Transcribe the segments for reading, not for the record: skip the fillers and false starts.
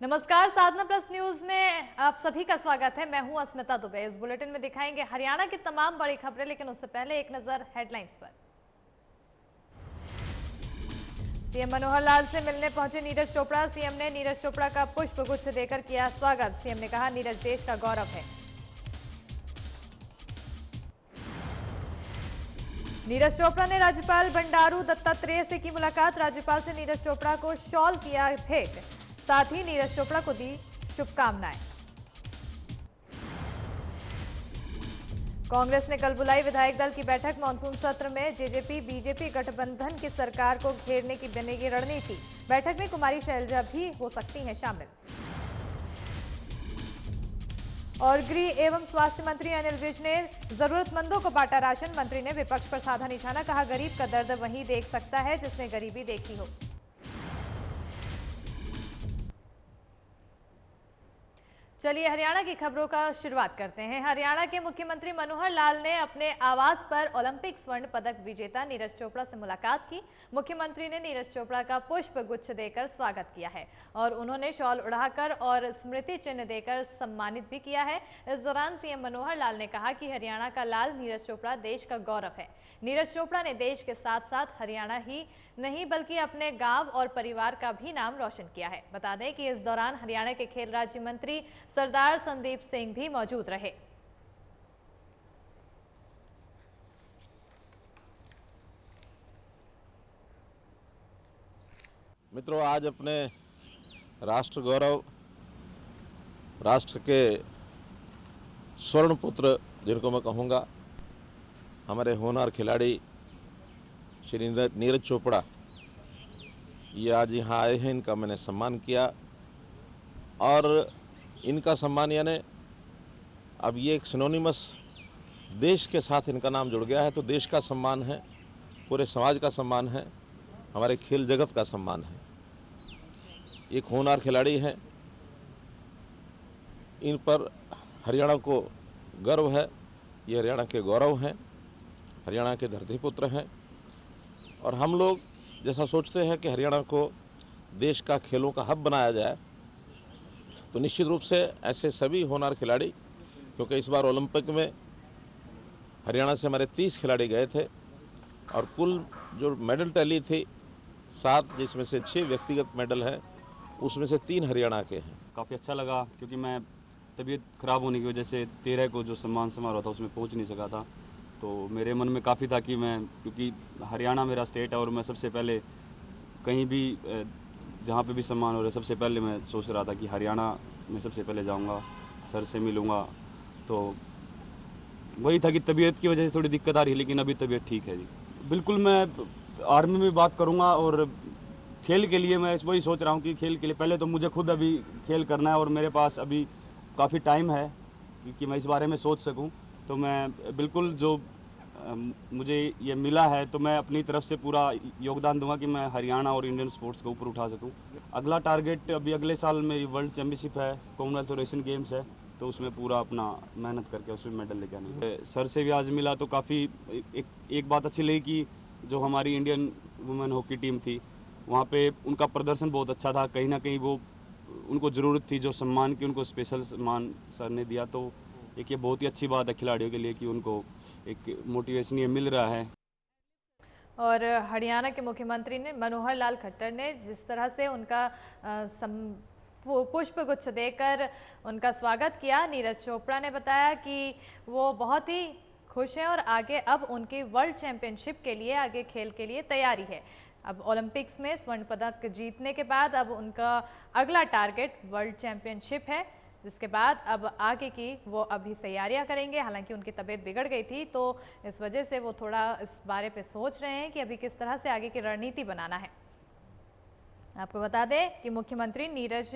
नमस्कार, साधना plus news में आप सभी का स्वागत है। मैं हूं अस्मिता दुबे। इस बुलेटिन में दिखाएंगे हरियाणा की तमाम बड़ी खबरें, लेकिन उससे पहले एक नजर हेडलाइंस पर। सीएम मनोहर लाल से मिलने पहुंचे नीरज चोपड़ा। सीएम ने नीरज चोपड़ा का पुष्प गुच्छ देकर किया स्वागत। सीएम ने कहा, नीरज देश का गौरव है। नीरज चोपड़ा ने राज्यपाल बंडारू दत्तात्रेय से की मुलाकात। राज्यपाल से नीरज चोपड़ा को शॉल किया भेंट, साथ ही नीरज चोपड़ा को दी शुभकामनाएं। कांग्रेस ने कल बुलाई विधायक दल की बैठक। मानसून सत्र में जेजेपी बीजेपी गठबंधन की सरकार को घेरने की बनेगी रणनीति। बैठक में कुमारी शैलजा भी हो सकती हैं शामिल। और गृह एवं स्वास्थ्य मंत्री अनिल विज ने जरूरतमंदों को बांटा राशन। मंत्री ने विपक्ष पर साधा निशाना, कहा, गरीब का दर्द वही देख सकता है जिसने गरीबी देखी हो। चलिए हरियाणा की खबरों का शुरुआत करते हैं। हरियाणा के मुख्यमंत्री मनोहर लाल ने अपने आवास पर ओलंपिक स्वर्ण पदक विजेता नीरज चोपड़ा से मुलाकात की। मुख्यमंत्री ने नीरज चोपड़ा का पुष्प गुच्छ देकर स्वागत किया है और उन्होंने शॉल उड़ाकर और स्मृति चिन्ह देकर सम्मानित भी किया है। इस दौरान सीएम मनोहर लाल ने कहा कि हरियाणा का लाल नीरज चोपड़ा देश का गौरव है। नीरज चोपड़ा ने देश के साथ साथ हरियाणा ही नहीं बल्कि अपने गांव और परिवार का भी नाम रोशन किया है। बता दें कि इस दौरान हरियाणा के खेल राज्य मंत्री सरदार संदीप सिंह भी मौजूद रहे। मित्रों, आज अपने राष्ट्र गौरव, राष्ट्र के स्वर्ण पुत्र जिनको मैं कहूँगा, हमारे होनहार खिलाड़ी श्री नीरज चोपड़ा, ये आज यहाँ आए हैं। इनका मैंने सम्मान किया और इनका सम्मान यानी अब ये एक सिनोनिमस देश के साथ इनका नाम जुड़ गया है, तो देश का सम्मान है, पूरे समाज का सम्मान है, हमारे खेल जगत का सम्मान है। एक होनहार खिलाड़ी हैं, इन पर हरियाणा को गर्व है। ये हरियाणा के गौरव हैं, हरियाणा के धरतीपुत्र हैं और हम लोग जैसा सोचते हैं कि हरियाणा को देश का खेलों का हब बनाया जाए, तो निश्चित रूप से ऐसे सभी होनहार खिलाड़ी, क्योंकि इस बार ओलंपिक में हरियाणा से हमारे 30 खिलाड़ी गए थे और कुल जो मेडल टैली थी 7, जिसमें से 6 व्यक्तिगत मेडल हैं, उसमें से 3 हरियाणा के हैं। काफ़ी अच्छा लगा क्योंकि मैं तबीयत ख़राब होने की वजह से 13 को जो सम्मान समारोह था उसमें पहुंच नहीं सका था। तो मेरे मन में काफ़ी था कि मैं, क्योंकि हरियाणा मेरा स्टेट है और मैं सबसे पहले कहीं भी जहाँ पे भी सम्मान हो रहा है, सबसे पहले मैं सोच रहा था कि हरियाणा में सबसे पहले जाऊँगा, सर से मिलूँगा। तो वही था कि तबीयत की वजह से थोड़ी दिक्कत आ रही है, लेकिन अभी तबीयत ठीक है जी। बिल्कुल, मैं आर्मी में बात करूँगा और खेल के लिए मैं वही सोच रहा हूँ कि खेल के लिए पहले तो मुझे खुद अभी खेल करना है और मेरे पास अभी काफ़ी टाइम है कि मैं इस बारे में सोच सकूँ। तो मैं बिल्कुल जो मुझे ये मिला है तो मैं अपनी तरफ से पूरा योगदान दूंगा कि मैं हरियाणा और इंडियन स्पोर्ट्स को ऊपर उठा सकूं। अगला टारगेट अभी अगले साल मेरी वर्ल्ड चैम्पियनशिप है, कॉमनवेल्थ और एशियन गेम्स है, तो उसमें पूरा अपना मेहनत करके उसमें मेडल लेके आने। सर से भी आज मिला तो काफ़ी एक बात अच्छी लगी कि जो हमारी इंडियन वुमेन हॉकी टीम थी वहाँ पे उनका प्रदर्शन बहुत अच्छा था। कहीं ना कहीं वो उनको ज़रूरत थी जो सम्मान की, उनको स्पेशल सम्मान सर ने दिया। तो एक ये बहुत ही अच्छी बात है खिलाड़ियों के लिए कि उनको एक मोटिवेशन ये मिल रहा है। और हरियाणा के मुख्यमंत्री ने मनोहर लाल खट्टर ने जिस तरह से उनका पुष्प गुच्छ देकर उनका स्वागत किया, नीरज चोपड़ा ने बताया कि वो बहुत ही खुश हैं और आगे अब उनकी वर्ल्ड चैंपियनशिप के लिए, आगे खेल के लिए तैयारी है। अब ओलंपिक्स में स्वर्ण पदक जीतने के बाद अब उनका अगला टारगेट वर्ल्ड चैंपियनशिप है, जिसके बाद अब आगे की वो अभी तैयारियां करेंगे। हालांकि उनकी तबीयत बिगड़ गई थी, तो इस वजह से वो थोड़ा इस बारे पे सोच रहे हैं कि अभी किस तरह से आगे की रणनीति बनाना है। आपको बता दें कि मुख्यमंत्री नीरज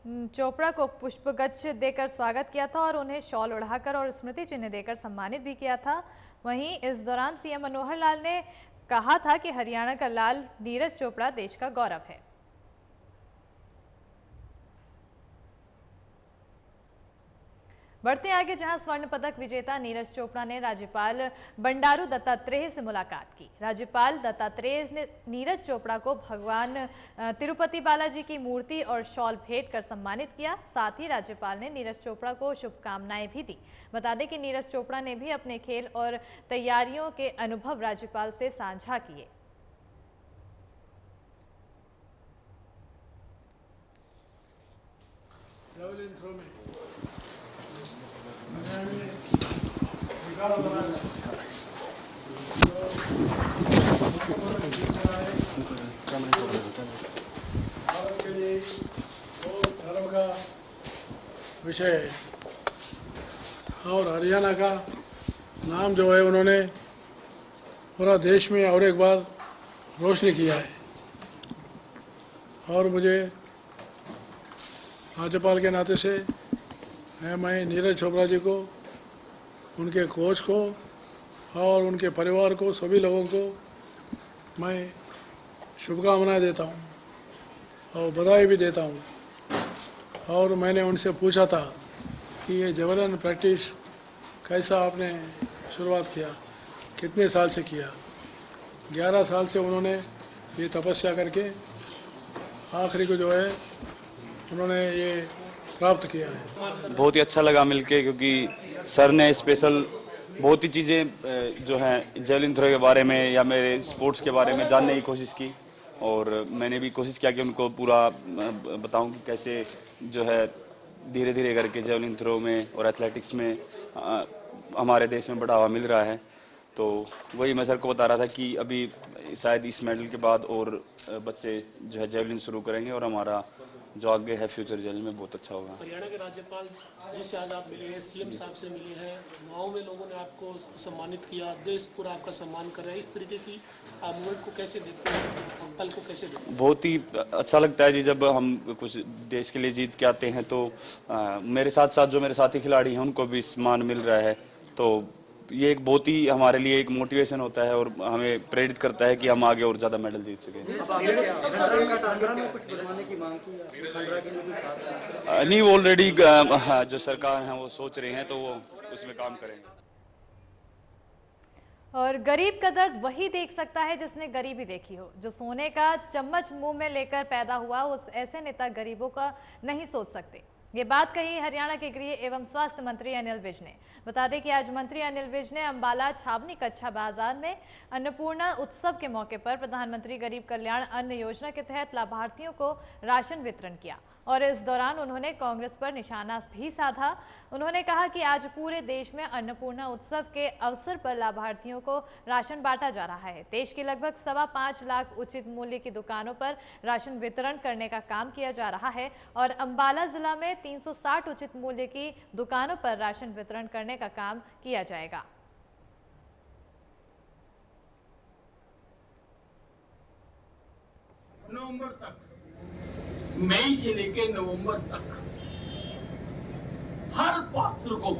चोपड़ा को पुष्पगुच्छ देकर स्वागत किया था और उन्हें शॉल उड़ाकर और स्मृति चिन्ह देकर सम्मानित भी किया था। वहीं इस दौरान सीएम मनोहर लाल ने कहा था कि हरियाणा का लाल नीरज चोपड़ा देश का गौरव है। बढ़ते आगे, जहां स्वर्ण पदक विजेता नीरज चोपड़ा ने राज्यपाल बंडारू दत्तात्रेय से मुलाकात की। राज्यपाल दत्तात्रेय ने नीरज चोपड़ा को भगवान तिरुपति बालाजी की मूर्ति और शॉल भेंट कर सम्मानित किया। साथ ही राज्यपाल ने नीरज चोपड़ा को शुभकामनाएं भी दी। बता दें कि नीरज चोपड़ा ने भी अपने खेल और तैयारियों के अनुभव राज्यपाल से साझा किए। भारत के लिए बहुत धर्म का विषय है और हरियाणा का नाम जो है उन्होंने पूरा देश में और एक बार रोशनी किया है। और मुझे राज्यपाल के नाते से मैं नीरज चोपड़ा जी को, उनके कोच को और उनके परिवार को, सभी लोगों को मैं शुभकामनाएं देता हूं और बधाई भी देता हूं। और मैंने उनसे पूछा था कि ये जबरन प्रैक्टिस कैसा आपने शुरुआत किया, कितने साल से किया। 11 साल से उन्होंने ये तपस्या करके आखिरी को जो है उन्होंने ये प्राप्त किया है। बहुत ही अच्छा लगा मिलके, क्योंकि सर ने स्पेशल बहुत ही चीज़ें जो हैं जेवलिन थ्रो के बारे में या मेरे स्पोर्ट्स के बारे में जानने की कोशिश की। और मैंने भी कोशिश किया कि उनको पूरा बताऊं कि कैसे जो है धीरे धीरे करके जेवलिन थ्रो में और एथलेटिक्स में हमारे देश में बढ़ावा मिल रहा है। तो वही मैं सर को बता रहा था कि अभी शायद इस मेडल के बाद और बच्चे जो है जेवलिन शुरू करेंगे और हमारा जो आगे है फ्यूचर जेवलिन में बहुत अच्छा होगा। हरियाणा के राज्यपाल जिससे आज आप मिले हैं, सीएम साहब से मिले हैं, गाँव में लोगों ने आपको सम्मानित किया, देश पूरा आपका सम्मान कर रहा है। इस तरीके की आप मूवमेंट को कैसे देखते हैं, पल को कैसे देखते हैं? बहुत ही अच्छा लगता है जी, जब हम कुछ देश के लिए जीत के आते हैं तो मेरे साथ साथ जो मेरे साथी खिलाड़ी हैं उनको भी सम्मान मिल रहा है। तो ये एक बहुत ही हमारे लिए एक मोटिवेशन होता है और हमें प्रेरित करता है कि हम आगे और ज़्यादा मेडल जीत सकें। नहीं, ऑलरेडी जो सरकार है वो सोच रहे हैं तो वो उसमें काम करेंगे। और गरीब का दर्द वही देख सकता है जिसने गरीबी देखी हो। जो सोने का चम्मच मुंह में लेकर पैदा हुआ, उस ऐसे नेता गरीबों का नहीं सोच सकते। ये बात कही हरियाणा के गृह एवं स्वास्थ्य मंत्री अनिल विज ने। बता दें कि आज मंत्री अनिल विज ने अंबाला छावनी कच्चा बाजार में अन्नपूर्णा उत्सव के मौके पर प्रधानमंत्री गरीब कल्याण अन्न योजना के तहत लाभार्थियों को राशन वितरण किया और इस दौरान उन्होंने कांग्रेस पर निशाना भी साधा। उन्होंने कहा कि आज पूरे देश में अन्नपूर्णा उत्सव के अवसर पर लाभार्थियों को राशन बांटा जा रहा है। देश की लगभग 5.25 लाख उचित मूल्य की दुकानों पर राशन वितरण करने का काम किया जा रहा है और अंबाला जिला में 360 उचित मूल्य की दुकानों पर राशन वितरण करने का काम किया जाएगा। नवंबर तक, मई से लेकर नवंबर तक हर पात्र को,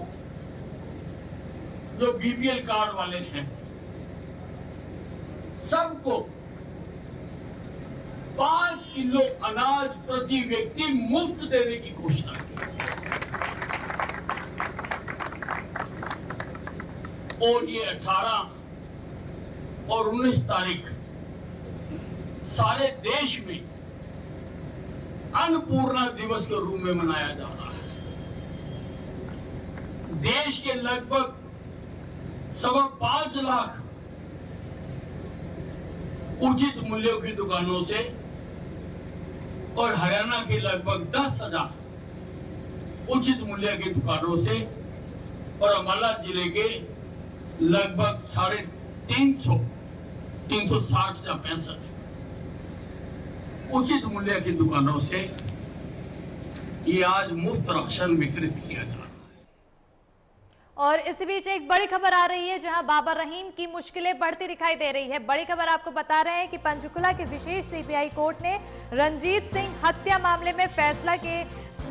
जो बीपीएल कार्ड वाले हैं, सबको 5 किलो अनाज प्रति व्यक्ति मुफ्त देने की घोषणा की। और ये 18 और 19 तारीख सारे देश में अन्नपूर्णा दिवस के रूप में मनाया जा रहा है। देश के लगभग 5.25 लाख उचित मूल्यों की दुकानों से और हरियाणा के लगभग 10,000 उचित मूल्य की दुकानों से और अंबाला जिले के लगभग 360 या 65 उचित मूल्य की दुकानों से ये आज मुफ्त राशन वितरित किया जा रहा है। और इस बीच एक बड़ी खबर आ रही है जहां बाबर रहीम की मुश्किलें बढ़ती दिखाई दे रही है। बड़ी खबर आपको बता रहे हैं कि पंचकुला के विशेष सीबीआई कोर्ट ने रंजीत सिंह हत्या मामले में फैसला के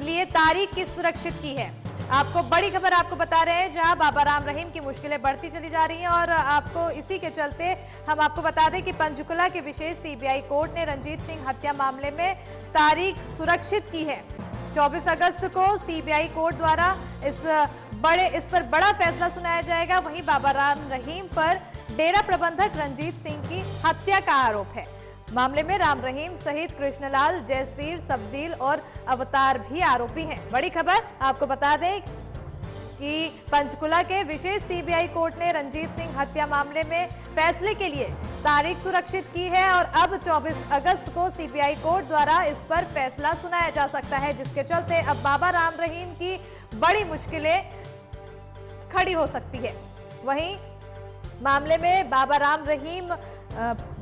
लिए तारीख की सुरक्षित की है। आपको बड़ी खबर आपको बता रहे हैं जहां बाबा राम रहीम की मुश्किलें बढ़ती चली जा रही हैं और आपको इसी के चलते हम आपको बता दें कि पंचकुला के विशेष सीबीआई कोर्ट ने रंजीत सिंह हत्या मामले में तारीख सुरक्षित की है। 24 अगस्त को सीबीआई कोर्ट द्वारा इस पर बड़ा फैसला सुनाया जाएगा। वहीं बाबा राम रहीम पर डेरा प्रबंधक रंजीत सिंह की हत्या का आरोप है। मामले में राम रहीम सहित कृष्णलाल, जयसवीर, सबदील और अवतार भी आरोपी हैं। बड़ी खबर आपको बता दें कि पंचकुला के विशेष सीबीआई कोर्ट ने रंजीत सिंह हत्या मामले में फैसले के लिए तारीख सुरक्षित की है और अब 24 अगस्त को सीबीआई कोर्ट द्वारा इस पर फैसला सुनाया जा सकता है, जिसके चलते अब बाबा राम रहीम की बड़ी मुश्किलें खड़ी हो सकती है। वहीं मामले में बाबा राम रहीम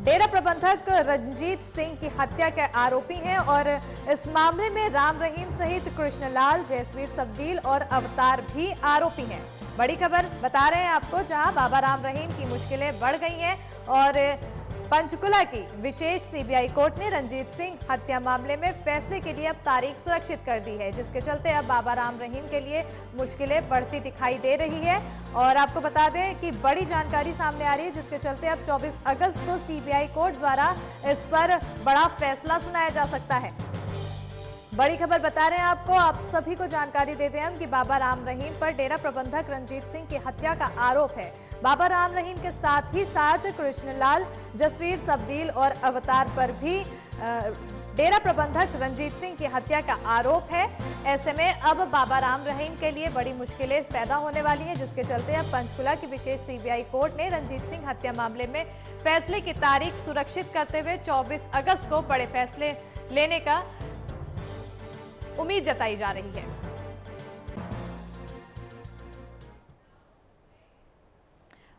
डेरा प्रबंधक रंजीत सिंह की हत्या के आरोपी हैं और इस मामले में राम रहीम सहित कृष्णलाल, जयसवीर, सबदील और अवतार भी आरोपी हैं। बड़ी खबर बता रहे हैं आपको, जहां बाबा राम रहीम की मुश्किलें बढ़ गई हैं और पंचकुला की विशेष सीबीआई कोर्ट ने रंजीत सिंह हत्या मामले में फैसले के लिए अब तारीख सुरक्षित कर दी है, जिसके चलते अब बाबा राम रहीम के लिए मुश्किलें बढ़ती दिखाई दे रही है। और आपको बता दें कि बड़ी जानकारी सामने आ रही है, जिसके चलते अब 24 अगस्त को सीबीआई कोर्ट द्वारा इस पर बड़ा फैसला सुनाया जा सकता है। बड़ी खबर बता रहे हैं आपको, आप सभी को जानकारी देते हैं हम कि बाबा राम रहीम पर डेरा प्रबंधक रंजीत सिंह की हत्या का आरोप है। बाबा राम रहीम के साथ ही साथ कृष्णलाल, जसवीर, सबदील और अवतार पर भी डेरा प्रबंधक रंजीत सिंह की हत्या का आरोप है। ऐसे में अब बाबा राम रहीम के लिए बड़ी मुश्किलें पैदा होने वाली हैं, जिसके चलते अब पंचकुला की विशेष सीबीआई कोर्ट ने रंजीत सिंह हत्या मामले में फैसले की तारीख सुरक्षित करते हुए 24 अगस्त को बड़े फैसले लेने का उम्मीद जताई जा रही है।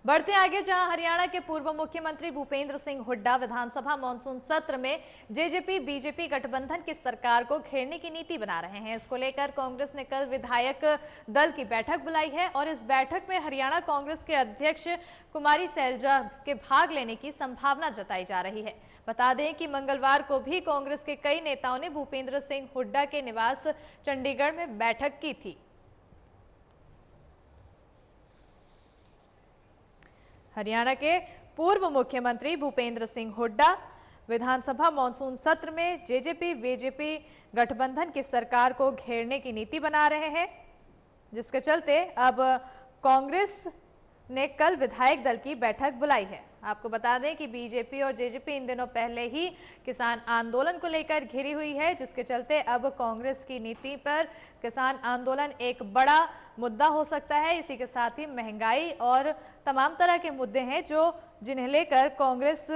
बढ़ते आगे, जहां हरियाणा के पूर्व मुख्यमंत्री भूपेंद्र सिंह हुड्डा विधानसभा मानसून सत्र में जेजेपी बीजेपी गठबंधन की सरकार को घेरने की नीति बना रहे हैं। इसको लेकर कांग्रेस ने कल विधायक दल की बैठक बुलाई है और इस बैठक में हरियाणा कांग्रेस के अध्यक्ष कुमारी सैलजा के भाग लेने की संभावना जताई जा रही है। बता दें कि मंगलवार को भी कांग्रेस के कई नेताओं ने भूपेंद्र सिंह हुड्डा के निवास चंडीगढ़ में बैठक की थी। हरियाणा के पूर्व मुख्यमंत्री भूपेंद्र सिंह हुड्डा विधानसभा मानसून सत्र में जेजेपी बीजेपी गठबंधन की सरकार को घेरने की नीति बना रहे हैं, जिसके चलते अब कांग्रेस ने कल विधायक दल की बैठक बुलाई है। आपको बता दें कि बीजेपी और जेजेपी इन दिनों पहले ही किसान आंदोलन को लेकर घिरी हुई है, जिसके चलते अब कांग्रेस की नीति पर किसान आंदोलन एक बड़ा मुद्दा हो सकता है। इसी के साथ ही महंगाई और तमाम तरह के मुद्दे हैं जिन्हें लेकर कांग्रेस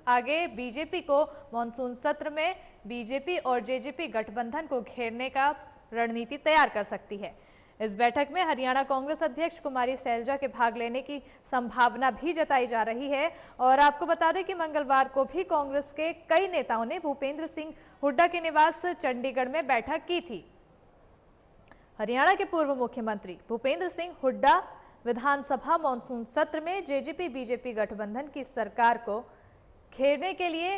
आगे बीजेपी को मानसून सत्र में बीजेपी और जेजेपी गठबंधन को घेरने का रणनीति तैयार कर सकती है। इस बैठक में हरियाणा कांग्रेस अध्यक्ष कुमारी सैलजा के भाग लेने की संभावना भी जताई जा रही है। और आपको बता दें कि मंगलवार को भी कांग्रेस के कई नेताओं ने भूपेंद्र सिंह हुड्डा के निवास चंडीगढ़ में बैठक की थी। हरियाणा के पूर्व मुख्यमंत्री भूपेंद्र सिंह हुड्डा विधानसभा मानसून सत्र में जेजेपी बीजेपी गठबंधन की सरकार को घेरने के लिए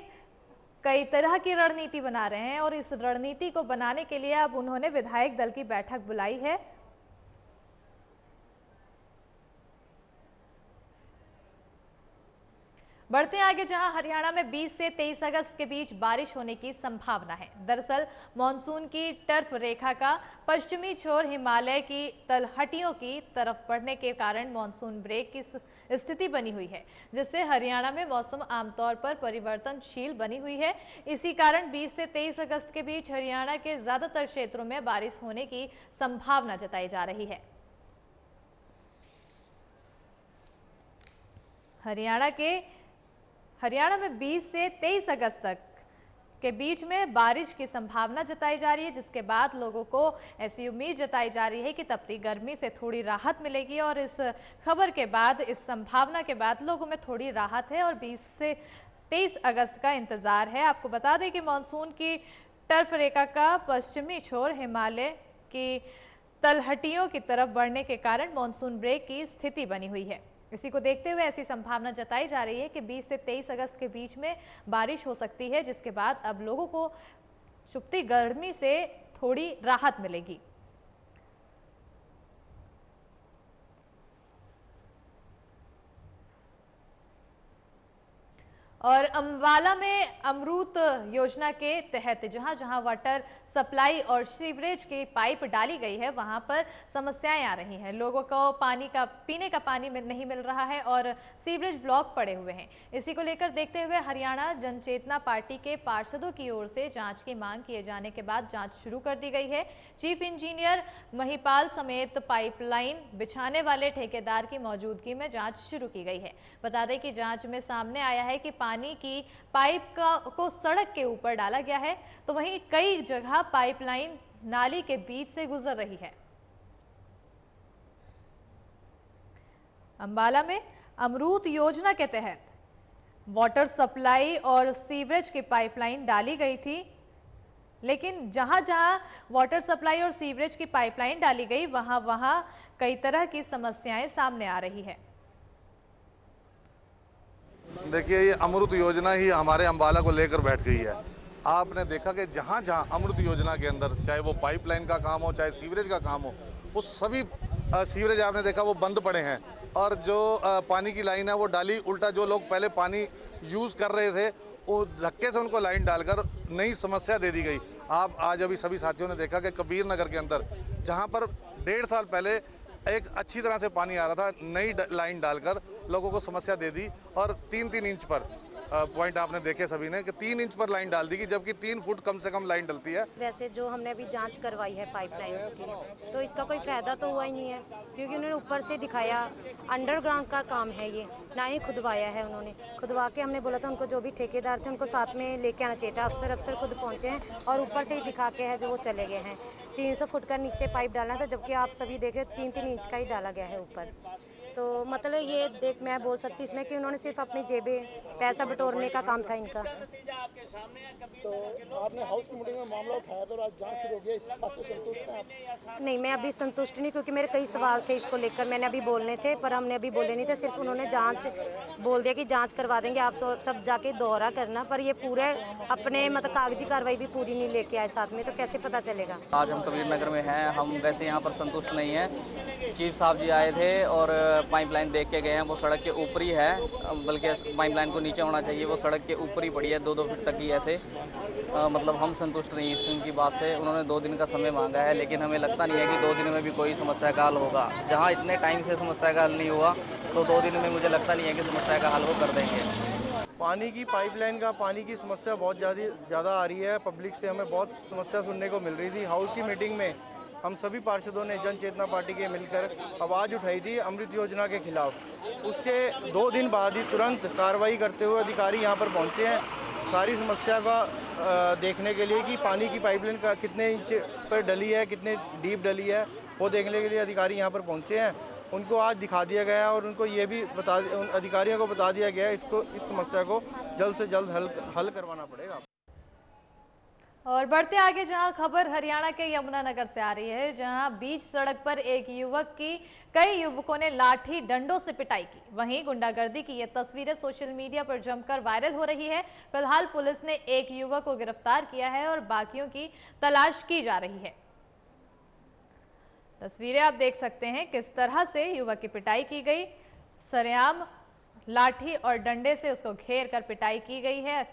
कई तरह की रणनीति बना रहे हैं और इस रणनीति को बनाने के लिए अब उन्होंने विधायक दल की बैठक बुलाई है। बढ़ते आगे, जहां हरियाणा में 20 से 23 अगस्त के बीच बारिश होने की संभावना है। दरअसल मानसून की टर्फ रेखा का पश्चिमी छोर हिमालय की तलहटियों की तरफ बढ़ने के कारण मानसून ब्रेक की स्थिति बनी हुई है, जिससे हरियाणा में मौसम आमतौर पर परिवर्तनशील बनी हुई है। इसी कारण 20 से 23 अगस्त के बीच हरियाणा के ज्यादातर क्षेत्रों में बारिश होने की संभावना जताई जा रही है। हरियाणा में 20 से 23 अगस्त तक के बीच में बारिश की संभावना जताई जा रही है, जिसके बाद लोगों को ऐसी उम्मीद जताई जा रही है कि तपती गर्मी से थोड़ी राहत मिलेगी। और इस खबर के बाद, इस संभावना के बाद लोगों में थोड़ी राहत है और 20 से 23 अगस्त का इंतजार है। आपको बता दें कि मानसून की टर्फ रेखा का पश्चिमी छोर हिमालय की तलहटियों की तरफ बढ़ने के कारण मानसून ब्रेक की स्थिति बनी हुई है। इसी को देखते हुए ऐसी संभावना जताई जा रही है कि 20 से 23 अगस्त के बीच में बारिश हो सकती है, जिसके बाद अब लोगों को चुभती गर्मी से थोड़ी राहत मिलेगी। और अम्बाला में अमृत योजना के तहत जहां जहां वाटर सप्लाई और सीवरेज की पाइप डाली गई है, वहां पर समस्याएं आ रही हैं। लोगों को पीने का पानी नहीं मिल रहा है और सीवरेज ब्लॉक पड़े हुए हैं। इसी को लेकर देखते हुए हरियाणा जनचेतना पार्टी के पार्षदों की ओर से जांच की मांग किए जाने के बाद जांच शुरू कर दी गई है। चीफ इंजीनियर महिपाल समेत पाइपलाइन बिछाने वाले ठेकेदार की मौजूदगी में जांच शुरू की गई है। बता दें कि जांच में सामने आया है कि पानी की पाइप को सड़क के ऊपर डाला गया है, तो वहीं कई जगह पाइपलाइन नाली के बीच से गुजर रही है। अम्बाला में अमृत योजना के तहत वाटर सप्लाई और सीवरेज की पाइपलाइन डाली गई थी, लेकिन जहां जहां वाटर सप्लाई और सीवरेज की पाइपलाइन डाली गई, वहां कई तरह की समस्याएं सामने आ रही है। देखिए, ये अमृत योजना ही हमारे अम्बाला को लेकर बैठ गई है। आपने देखा कि जहाँ जहाँ अमृत योजना के अंदर, चाहे वो पाइपलाइन का काम हो, चाहे सीवरेज का काम हो, वो सभी सीवरेज आपने देखा वो बंद पड़े हैं। और जो पानी की लाइन है वो डाली उल्टा, जो लोग पहले पानी यूज़ कर रहे थे वो धक्के से उनको लाइन डालकर नई समस्या दे दी गई। आप आज अभी सभी साथियों ने देखा कि कबीर नगर के अंदर जहाँ पर 1.5 साल पहले एक अच्छी तरह से पानी आ रहा था, नई लाइन डालकर लोगों को समस्या दे दी। और 3-3 इंच पर पॉइंट आपने देखे सभी ने कि 3 इंच पर लाइन डाल दी, जबकि 3 फुट कम से कम लाइन डलती है। वैसे जो हमने अभी जांच करवाई है पाइपलाइंस की, तो इसका कोई फायदा तो हुआ ही नहीं है, क्योंकि उन्होंने ऊपर से दिखाया अंडरग्राउंड का काम है, ये ना ही खुदवाया है उन्होंने। खुदवा के हमने बोला था उनको, जो भी ठेकेदार थे उनको साथ में लेके आना चाहिए था। अफसर खुद पहुंचे हैं और ऊपर से ही दिखा के है जो वो चले गए हैं। 300 फुट का नीचे पाइप डालना था, जबकि आप सभी देख रहे 3-3 इंच का ही डाला गया है ऊपर। तो मतलब ये देख मैं बोल सकती इसमें कि उन्होंने सिर्फ अपनी जेबें पैसा बटोरने का काम था इनका। तो आपने हाउस की मीटिंग में मामला उठाया तो आज जांच शुरू हो गया, इस बात से संतुष्ट हैं आप? नहीं, मैं अभी संतुष्ट नहीं, क्योंकि मेरे कई सवाल थे इसको लेकर। मैंने अभी बोलने थे पर हमने अभी बोले नहीं थे, सिर्फ उन्होंने जांच बोल दिया कि जांच करवा देंगे, आप सब जाके दौरा करना। पर ये पूरे अपने मतलब कागजी कार्रवाई भी पूरी नहीं लेके आए साथ में, तो कैसे पता चलेगा। आज हम कबीर नगर में हैं। हम वैसे यहाँ पर संतुष्ट नहीं हैं। चीफ साहब जी आए थे और पाइपलाइन देख के गए हैं। वो सड़क के ऊपर ही है, बल्कि पाइपलाइन को नीचे होना चाहिए, वो सड़क के ऊपर ही पड़ी है 2-2 फीट तक की ऐसे। मतलब हम संतुष्ट नहीं इस उनकी बात से। उन्होंने 2 दिन का समय मांगा है, लेकिन हमें लगता नहीं है कि 2 दिन में भी कोई समस्या का हल होगा। जहाँ इतने टाइम से समस्या का हल नहीं हुआ, तो 2 दिन में मुझे लगता नहीं है कि समस्या का हल वो कर देंगे। पानी की पाइपलाइन का पानी की समस्या बहुत ज़्यादा आ रही है। पब्लिक से हमें बहुत समस्या सुनने को मिल रही थी। हाउस की मीटिंग में हम सभी पार्षदों ने जन चेतना पार्टी के मिलकर आवाज़ उठाई थी अमृत योजना के खिलाफ। उसके 2 दिन बाद ही तुरंत कार्रवाई करते हुए अधिकारी यहाँ पर पहुँचे हैं, सारी समस्या का देखने के लिए कि पानी की पाइपलाइन का कितने इंच पर डली है, कितने डीप डली है, वो देखने के लिए अधिकारी यहाँ पर पहुँचे हैं। उनको आज दिखा दिया गया है और उनको ये भी उन अधिकारियों को बता दिया गया है इस समस्या को जल्द से जल्द हल करवाना पड़ेगा। और बढ़ते आगे, जहां खबर हरियाणा के यमुनानगर से आ रही है, जहां बीच सड़क पर एक युवक की कई युवकों ने लाठी डंडों से पिटाई की। वहीं गुंडागर्दी की ये तस्वीरें सोशल मीडिया पर जमकर वायरल हो रही है। फिलहाल पुलिस ने एक युवक को गिरफ्तार किया है और बाकियों की तलाश की जा रही है। तस्वीरें आप देख सकते हैं किस तरह से युवक की पिटाई की गई। सरेआम लाठी और डंडे से उसको घेर कर पिटाई की गई है,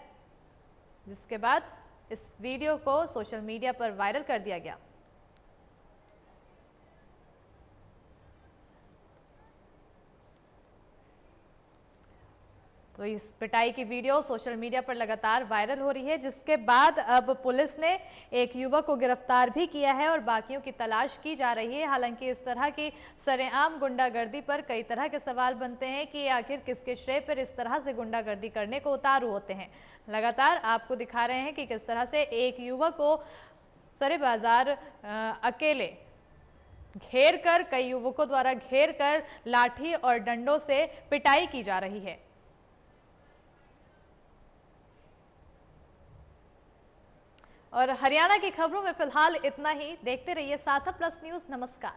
जिसके बाद इस वीडियो को सोशल मीडिया पर वायरल कर दिया गया। तो इस पिटाई की वीडियो सोशल मीडिया पर लगातार वायरल हो रही है, जिसके बाद अब पुलिस ने एक युवक को गिरफ्तार भी किया है और बाकियों की तलाश की जा रही है। हालांकि इस तरह की सरेआम गुंडागर्दी पर कई तरह के सवाल बनते हैं कि आखिर किसके श्रेय पर इस तरह से गुंडागर्दी करने को उतारू होते हैं। लगातार आपको दिखा रहे हैं कि किस तरह से एक युवक को सरे बाजार अकेले घेर कर, कई युवकों द्वारा घेर कर लाठी और डंडों से पिटाई की जा रही है। और हरियाणा की खबरों में फिलहाल इतना ही। देखते रहिए साथा प्लस न्यूज। नमस्कार।